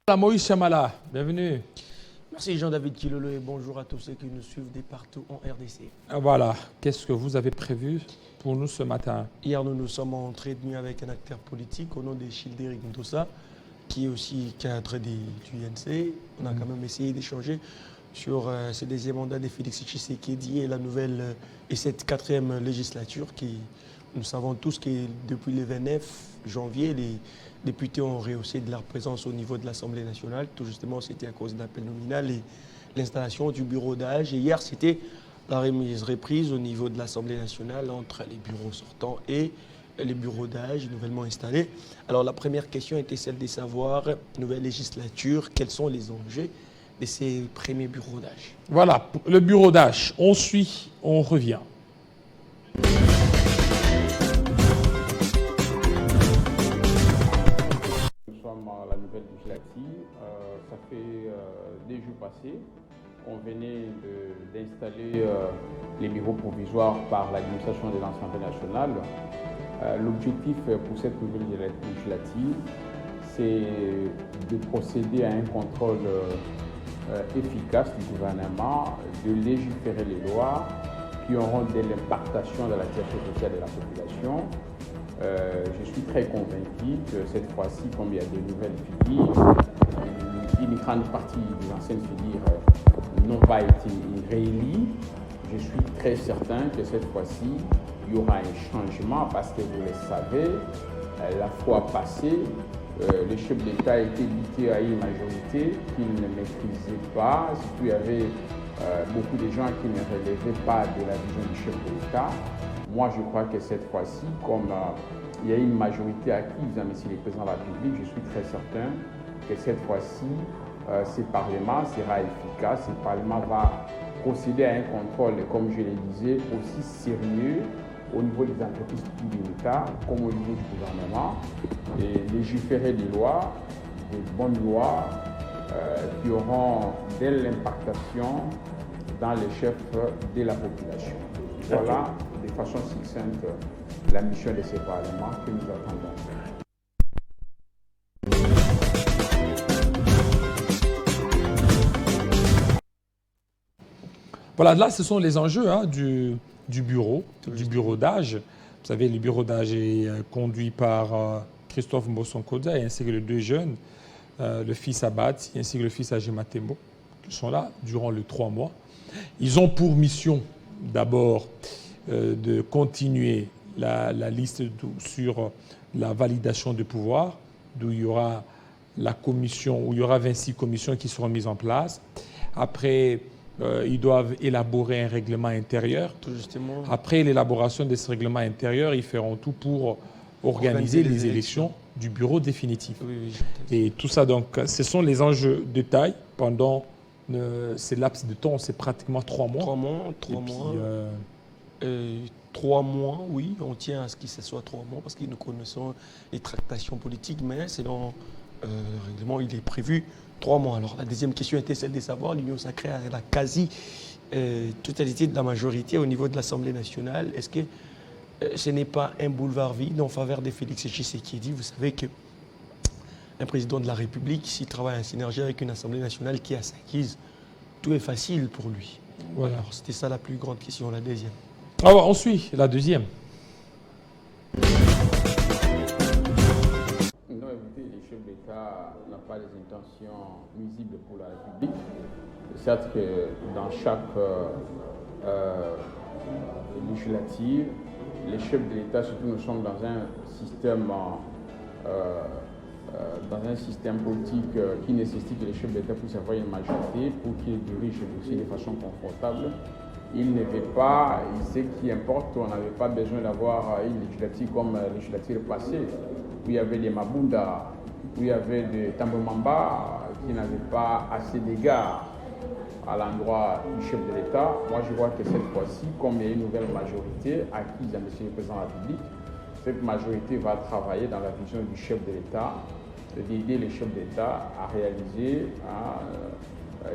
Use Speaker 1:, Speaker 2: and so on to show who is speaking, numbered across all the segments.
Speaker 1: Voilà, Moïse Chamala, bienvenue.
Speaker 2: Merci Jean-David Kilolo et bonjour à tous ceux qui nous suivent de partout en RDC.
Speaker 1: Voilà, qu'est-ce que vous avez prévu pour nous ce matin?
Speaker 2: Hier, nous nous sommes entretenus avec un acteur politique au nom de Childéric Ndossa, qui est aussi cadre du UNC. On a quand même essayé d'échanger sur ce deuxième mandat de Félix Tshisekedi et la nouvelle et cette quatrième législature qui, nous savons tous que depuis le 29 janvier, les députés ont rehaussé de leur présence au niveau de l'Assemblée nationale. Tout justement, c'était à cause d'appel nominal et l'installation du bureau d'âge. Et hier, c'était la reprise au niveau de l'Assemblée nationale entre les bureaux sortants et les bureaux d'âge nouvellement installés. Alors la première question était celle de savoir, nouvelle législature, quels sont les enjeux de ces premiers bureaux d'âge?
Speaker 1: Voilà, le bureau d'âge, on suit, on revient.
Speaker 3: Nous sommes à la nouvelle législative, ça fait des jours passés. On venait d'installer les bureaux provisoires par l'administration de l'Assemblée nationale. L'objectif pour cette nouvelle législative, c'est de procéder à un contrôle efficace du gouvernement, de légiférer les lois qui auront de l'impactation de la situation sociale de la population. Je suis très convaincu que cette fois-ci, comme il y a de nouvelles figures, une grande partie des anciennes figures n'ont pas été réélies. Je suis très certain que cette fois-ci, il y aura un changement parce que vous le savez, la fois passée, le chef d'État a été buté à une majorité qu'il ne maîtrisait pas. Il y avait beaucoup de gens qui ne relevaient pas de la vision du chef de l'État. Moi, je crois que cette fois-ci, comme il y a une majorité acquise, monsieur le président de la République, je suis très certain que cette fois-ci, ce Parlement sera efficace. Ce Parlement va procéder à un contrôle, comme je le disais, aussi sérieux au niveau des entreprises de l'État comme au niveau du gouvernement, et légiférer des lois, des bonnes lois qui auront de l'impactation dans les chefs de la population. Voilà, de façon succincte, la mission de ce Parlement que nous attendons.
Speaker 1: Voilà, là, ce sont les enjeux du bureau d'âge. Vous savez, le bureau d'âge est conduit par Christophe Mbosonkoda ainsi que les deux jeunes, le fils Abati ainsi que le fils Agematembo, qui sont là durant les 3 mois. Ils ont pour mission d'abord de continuer la liste sur la validation du pouvoir, d'où il y aura la commission, où il y aura 26 commissions qui seront mises en place. Après, ils doivent élaborer un règlement intérieur.
Speaker 2: Tout justement.
Speaker 1: Après l'élaboration de ce règlement intérieur, ils feront tout pour organiser les élections du bureau définitif.
Speaker 2: Oui,
Speaker 1: Et tout ça, donc, ce sont les enjeux de taille pendant ces laps de temps. C'est pratiquement 3 mois.
Speaker 2: 3 mois, 3 mois, oui, on tient à ce que ce soit 3 mois parce que nous connaissons les tractations politiques, mais selon le règlement, il est prévu 3 mois. Alors la deuxième question était celle de savoir, l'Union sacrée a la quasi-totalité de la majorité au niveau de l'Assemblée nationale. Est-ce que ce n'est pas un boulevard vide en faveur de Félix Tshisekedi? Vous savez que un président de la République, s'il travaille en synergie avec une Assemblée nationale qui a s'acquise, tout est facile pour lui.
Speaker 1: Voilà.
Speaker 2: Alors c'était ça la plus grande question, la deuxième.
Speaker 1: Alors, on suit la deuxième.
Speaker 3: Non, écoutez, les chefs d'État n'ont pas des intentions nuisibles pour la République. Certes que dans chaque législative, les chefs de l'État, surtout nous sommes dans un système politique qui nécessite que les chefs d'État puissent avoir une majorité pour qu'ils dirigent le dossier de façon confortable. Il ne veut pas, ce qui importe, on n'avait pas besoin d'avoir une législative comme la législature passée, où il y avait des Mabunda, où il y avait des Tambomamba qui n'avaient pas assez d'égards à l'endroit du chef de l'État. Moi, je vois que cette fois-ci, comme il y a une nouvelle majorité acquise à M. le Président de la République, cette majorité va travailler dans la vision du chef de l'État, d'aider les chefs d'État à réaliser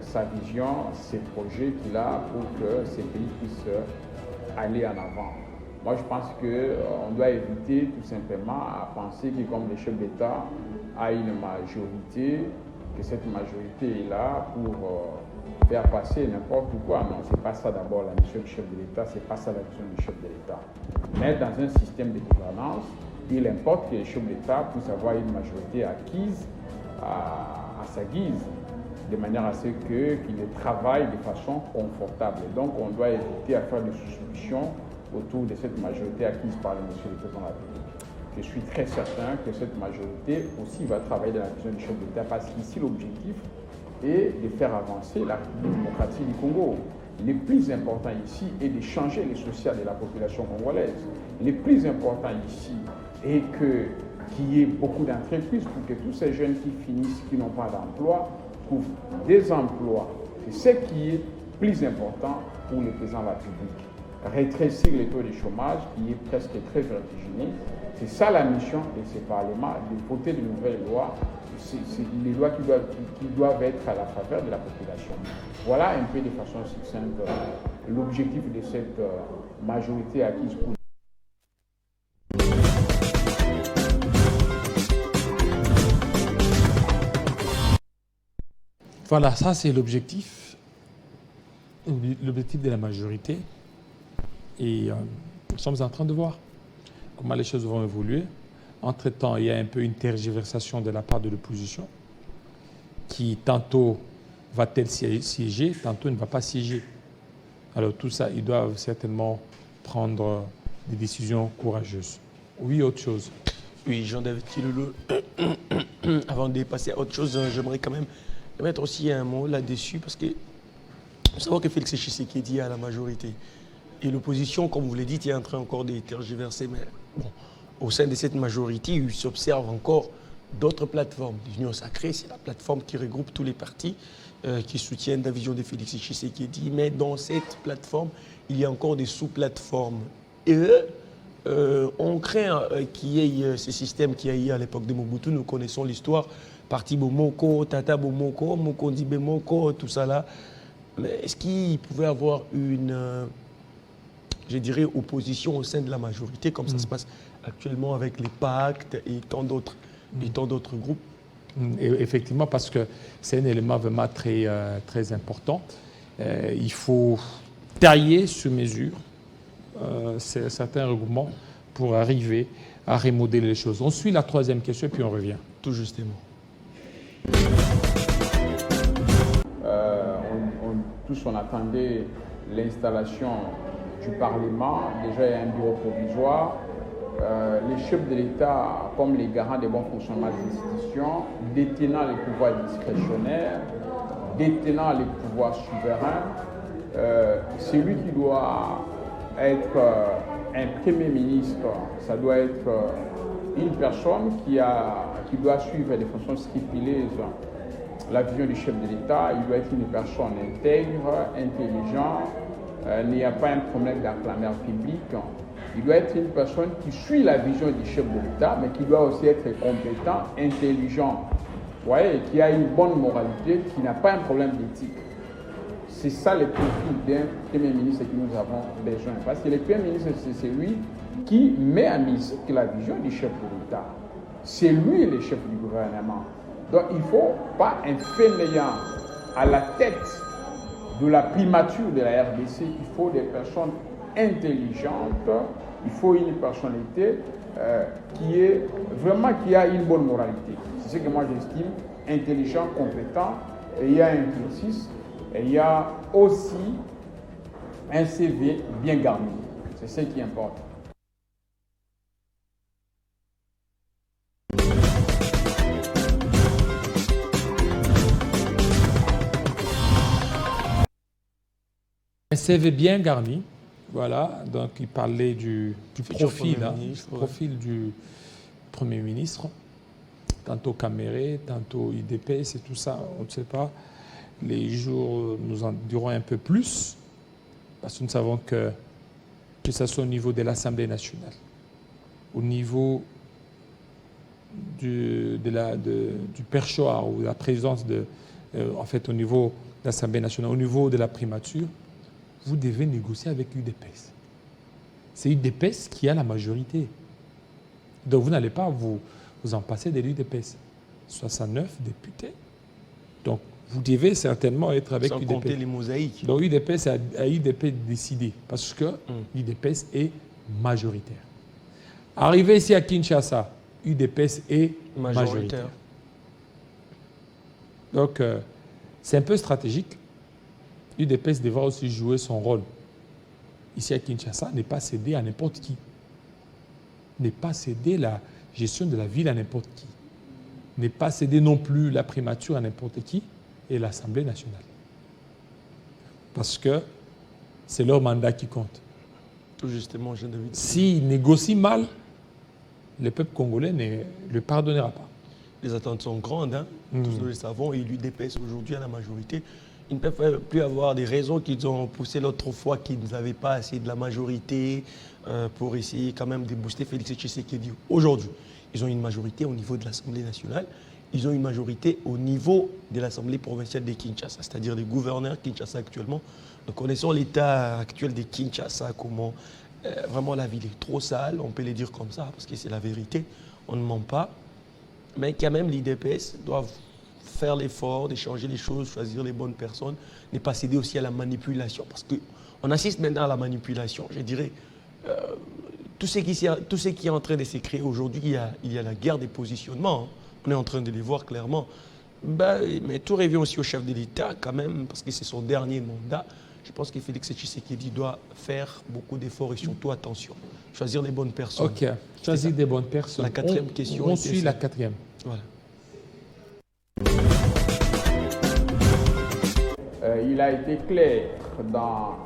Speaker 3: sa vision, ses projets qu'il a pour que ces pays puissent aller en avant. Moi, je pense qu'on doit éviter tout simplement à penser que comme le chef d'État a une majorité, que cette majorité est là pour faire passer n'importe quoi. Non, ce n'est pas ça d'abord la mission du chef de l'État, ce n'est pas ça la mission du chef de l'État. Mais dans un système de gouvernance, il importe que le chef de l'État puisse avoir une majorité acquise à sa guise, de manière à ce qu'il travaille de façon confortable. Donc on doit éviter à faire des suspicions autour de cette majorité acquise par le monsieur le président de la République. Je suis très certain que cette majorité aussi va travailler dans la vision du chef de l'État parce qu'ici l'objectif est de faire avancer la démocratie du Congo. Le plus important ici est de changer le social de la population congolaise. Le plus important ici est qu'il y ait beaucoup d'entreprises pour que tous ces jeunes qui finissent, qui n'ont pas d'emploi, trouvent des emplois. C'est ce qui est plus important pour le président de la République. Rétrécir le taux de chômage qui est presque très vertigineux. C'est ça la mission de ce Parlement, de voter de nouvelles lois. C'est les lois qui doivent être à la faveur de la population. Voilà un peu de façon succincte l'objectif de cette majorité acquise pour.
Speaker 1: Voilà, ça c'est l'objectif de la majorité. Et nous sommes en train de voir comment les choses vont évoluer. Entre-temps, il y a un peu une tergiversation de la part de l'opposition qui tantôt va-t-elle siéger, tantôt ne va pas siéger. Alors tout ça, ils doivent certainement prendre des décisions courageuses. Oui, autre chose.
Speaker 2: Oui, Jean-David Kilolo, avant de passer à autre chose, j'aimerais quand même mettre aussi un mot là-dessus parce que vous savez que Félix Tshisekedi est à la majorité. Et l'opposition, comme vous l'avez dit, est en train encore de tergiverser. Mais bon, au sein de cette majorité, il s'observe encore d'autres plateformes. L'Union Sacrée, c'est la plateforme qui regroupe tous les partis qui soutiennent la vision de Félix Tshisekedi. Mais dans cette plateforme, il y a encore des sous-plateformes. Et on craint qu'il y ait ce système qu'il y a eu à l'époque de Mobutu. Nous connaissons l'histoire. Parti Bomoko, Tata Bomoko, Mokondi Bemoko, tout ça là. Mais est-ce qu'il pouvait avoir une, je dirais, opposition au sein de la majorité, comme ça se passe actuellement avec les pactes et tant d'autres groupes?
Speaker 1: Et effectivement, parce que c'est un élément vraiment très, très important. Il faut tailler sur mesure certains regroupements pour arriver à remodeler les choses. On suit la troisième question et puis on revient.
Speaker 2: Tout justement.
Speaker 3: Tous on attendait l'installation du Parlement. Déjà, il y a un bureau provisoire. Les chefs de l'État, comme les garants des bons fonctionnements des institutions, détenant les pouvoirs discrétionnaires, détenant les pouvoirs souverains, celui qui doit être un Premier ministre, ça doit être une personne qui doit suivre de façon scrupuleuse la vision du chef de l'État. Il doit être une personne intègre, intelligente, il n'y a pas un problème d'acclamation public. Il doit être une personne qui suit la vision du chef de l'État, mais qui doit aussi être compétent, intelligent, ouais, qui a une bonne moralité, qui n'a pas un problème d'éthique. C'est ça le profil d'un Premier ministre que nous avons besoin. Parce que le Premier ministre, c'est celui qui met en musique la vision du chef de l'État. C'est lui le chef du gouvernement. Donc il ne faut pas un fainéant à la tête de la primature de la RDC. Il faut des personnes intelligentes, il faut une personnalité qui a une bonne moralité. C'est ce que moi j'estime, intelligent, compétent, et il y a un cursus, et il y a aussi un CV bien garni. C'est ce qui importe.
Speaker 1: Un CV bien garni, voilà, donc il parlait du profil, profil du Premier ministre, tantôt Caméré, tantôt IDPS et tout ça, on ne sait pas. Les jours nous en diront un peu plus, parce que nous savons que ce soit au niveau de l'Assemblée nationale, au niveau du perchoir ou de la présidence, en fait au niveau de l'Assemblée nationale, au niveau de la primature, vous devez négocier avec UDPS. C'est UDPS qui a la majorité. Donc vous n'allez pas vous en passer de l'UDPS. 69 députés, Donc, vous devez certainement être avec
Speaker 2: Sans
Speaker 1: UDPS.
Speaker 2: compter les mosaïques.
Speaker 1: Donc, UDPS a UDPS décidé parce que UDPS est majoritaire. Arrivé ici à Kinshasa, UDPS est majoritaire. Donc, c'est un peu stratégique. UDPS devra aussi jouer son rôle. Ici à Kinshasa, ne pas céder à n'importe qui. Ne pas céder la gestion de la ville à n'importe qui. Ne pas céder non plus la primature à n'importe qui et l'Assemblée nationale. Parce que c'est leur mandat qui compte.
Speaker 2: Tout justement, Jean-David.
Speaker 1: S'ils négocient mal, le peuple congolais ne le pardonnera pas.
Speaker 2: Les attentes sont grandes, hein. Tous nous le savons, et l'UDPS aujourd'hui à la majorité. Ils ne peuvent plus avoir des raisons qu'ils ont poussé l'autre fois qu'ils n'avaient pas assez de la majorité pour essayer quand même de booster Félix Tshisekedi. Aujourd'hui, ils ont une majorité au niveau de l'Assemblée nationale. Ils ont une majorité au niveau de l'Assemblée provinciale de Kinshasa, c'est-à-dire les gouverneurs Kinshasa actuellement. Nous connaissons l'état actuel de Kinshasa, comment vraiment la ville est trop sale, on peut le dire comme ça, parce que c'est la vérité, on ne ment pas. Mais quand même, l'IDPS doivent faire l'effort de changer les choses, choisir les bonnes personnes, ne pas céder aussi à la manipulation, parce qu'on assiste maintenant à la manipulation, je dirais. Tout ce qui est en train de se créer aujourd'hui, il y a la guerre des positionnements. Hein. On est en train de les voir clairement. Mais tout revient aussi au chef de l'État quand même, parce que c'est son dernier mandat. Je pense que Félix Tshisekedi doit faire beaucoup d'efforts et surtout attention. Choisir les bonnes personnes.
Speaker 1: Ok, choisir des bonnes personnes.
Speaker 2: La quatrième question.
Speaker 1: On suit la quatrième.
Speaker 2: Voilà.
Speaker 3: Il a été clair dans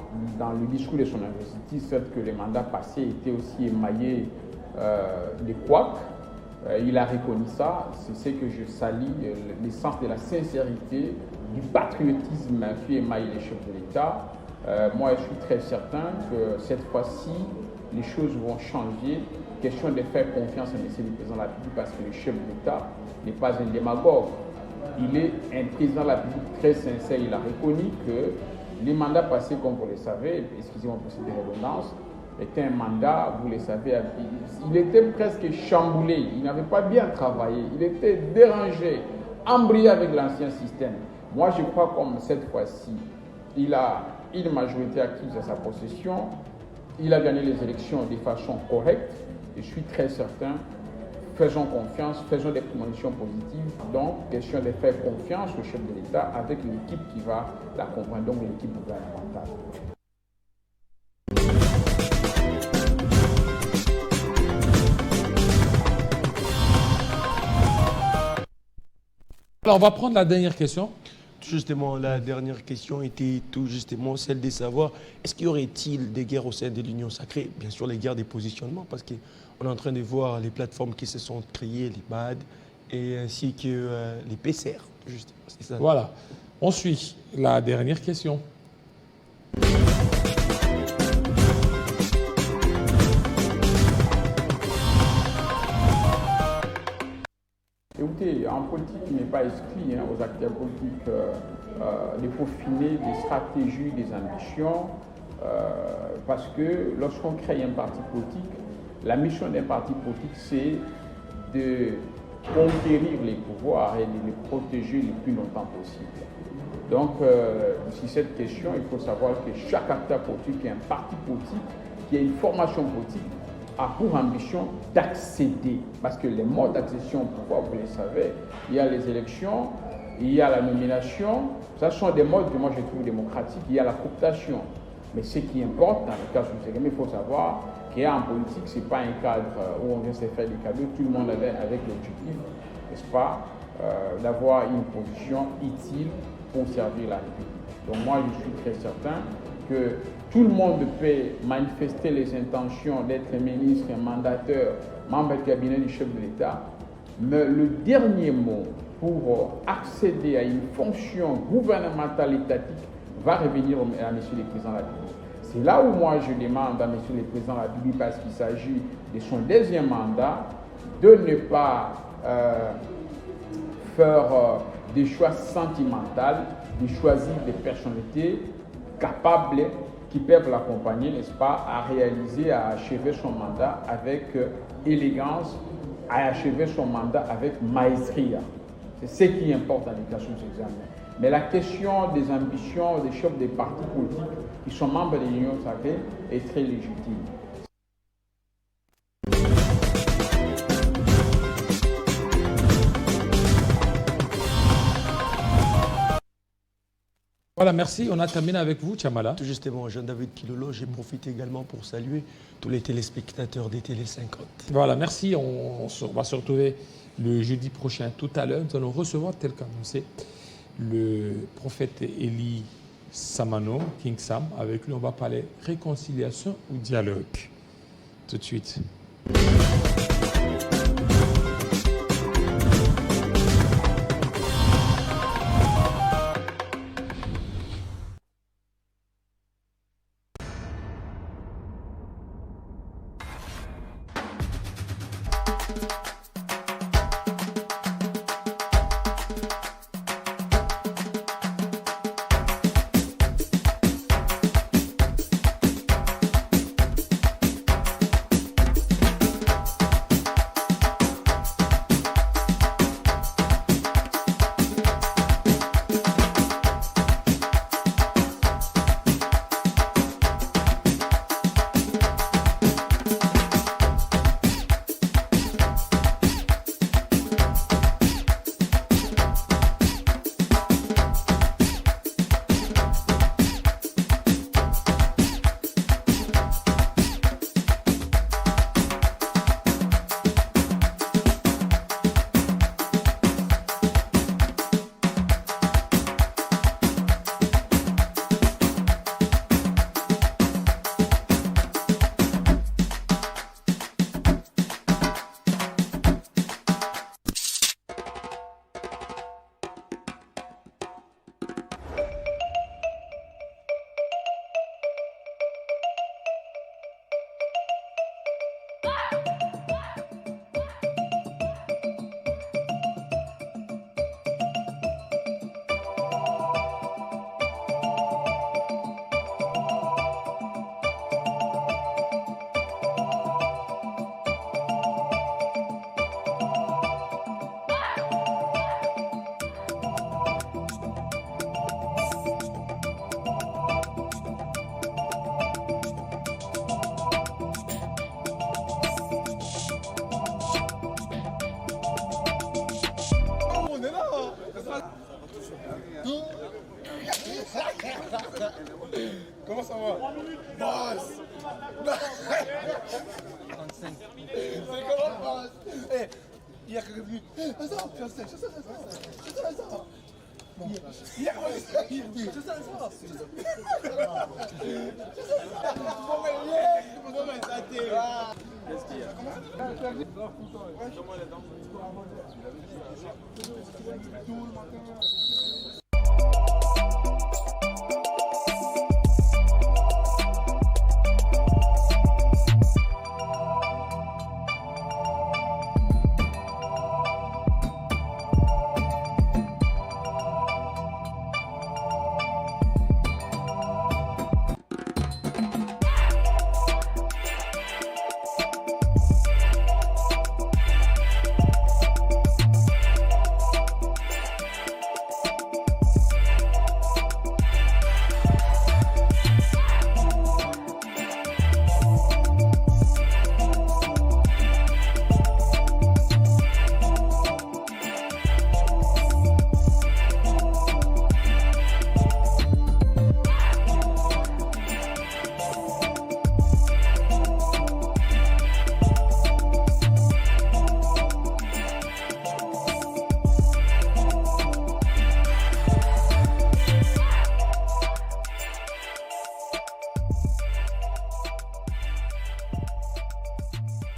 Speaker 3: le discours de son investiture que les mandats passés étaient aussi émaillés de couacs. Il a reconnu ça. C'est ce que je salue, l'essence de la sincérité, du patriotisme qui émaille les chefs de l'État. Moi, je suis très certain que cette fois-ci, les choses vont changer. Question de faire confiance à M. le Président de la République parce que le chef de l'État n'est pas un démagogue. Il est un président de la République très sincère. Il a reconnu que les mandats passés, comme vous le savez, excusez-moi pour cette redondance, était un mandat, vous le savez, il était presque chamboulé, il n'avait pas bien travaillé, il était dérangé, embrouillé avec l'ancien système. Moi, je crois comme cette fois-ci, il a une majorité acquise à sa possession, il a gagné les élections de façon correcte, je suis très certain. Faisons confiance, faisons des promotions positives. Donc, question de faire confiance au chef de l'État avec l'équipe qui va l'accompagner, donc l'équipe gouvernementale.
Speaker 1: Alors, on va prendre la dernière question.
Speaker 2: Justement, la dernière question était tout justement celle de savoir, est-ce qu'il y aurait-il des guerres au sein de l'Union sacrée? Bien sûr, les guerres des positionnements, parce qu'on est en train de voir les plateformes qui se sont créées, les BAD, et ainsi que les PCR. Justement, c'est ça.
Speaker 1: Voilà. On suit la dernière question.
Speaker 3: Écoutez, en politique, il n'est pas exclu aux acteurs politiques de peaufiner des stratégies, des ambitions, parce que lorsqu'on crée un parti politique, la mission d'un parti politique, c'est de conquérir les pouvoirs et de les protéger le plus longtemps possible. Donc, sur cette question, il faut savoir que chaque acteur politique est un parti politique qui a une formation politique a pour ambition d'accéder, parce que les modes d'accession au pouvoir, vous le savez, il y a les élections, il y a la nomination, ce sont des modes que moi je trouve démocratiques, il y a la cooptation. Mais ce qui importe dans le cas de il faut savoir qu'en politique, ce n'est pas un cadre où on vient se faire des cadeaux, tout le monde avec l'objectif, n'est-ce pas, d'avoir une position utile pour servir la République. Donc moi je suis très certain que tout le monde peut manifester les intentions d'être ministre, mandataire, membre du cabinet du chef de l'État, mais le dernier mot pour accéder à une fonction gouvernementale étatique va revenir à M. le Président de la République. C'est là où moi je demande à M. le Président de la République, parce qu'il s'agit de son deuxième mandat, de ne pas faire des choix sentimentaux, de choisir des personnalités capables qui peuvent l'accompagner, n'est-ce pas, à réaliser, à achever son mandat avec élégance, à achever son mandat avec maestria. C'est ce qui importe à l'éducation de ces examens. Mais la question des ambitions des chefs des partis politiques qui sont membres de l'Union sacrée est très légitime.
Speaker 1: Voilà, merci. On a terminé avec vous, Tchamala.
Speaker 2: Tout justement, Jean-David Kilolo, j'ai profité également pour saluer tous les téléspectateurs des Télé 50.
Speaker 1: Voilà, merci. On va se retrouver le jeudi prochain tout à l'heure. Nous allons recevoir, tel qu'annoncé, le prophète Élie Samano, King Sam. Avec lui, on va parler réconciliation ou dialogue. Tout de suite.
Speaker 4: Comment ça va? Boss!
Speaker 5: 35.
Speaker 4: C'est comment, boss? Eh, il y a quelqu'un venu. Ça, bon. Il y a qu'est-ce qu'il y a? Comment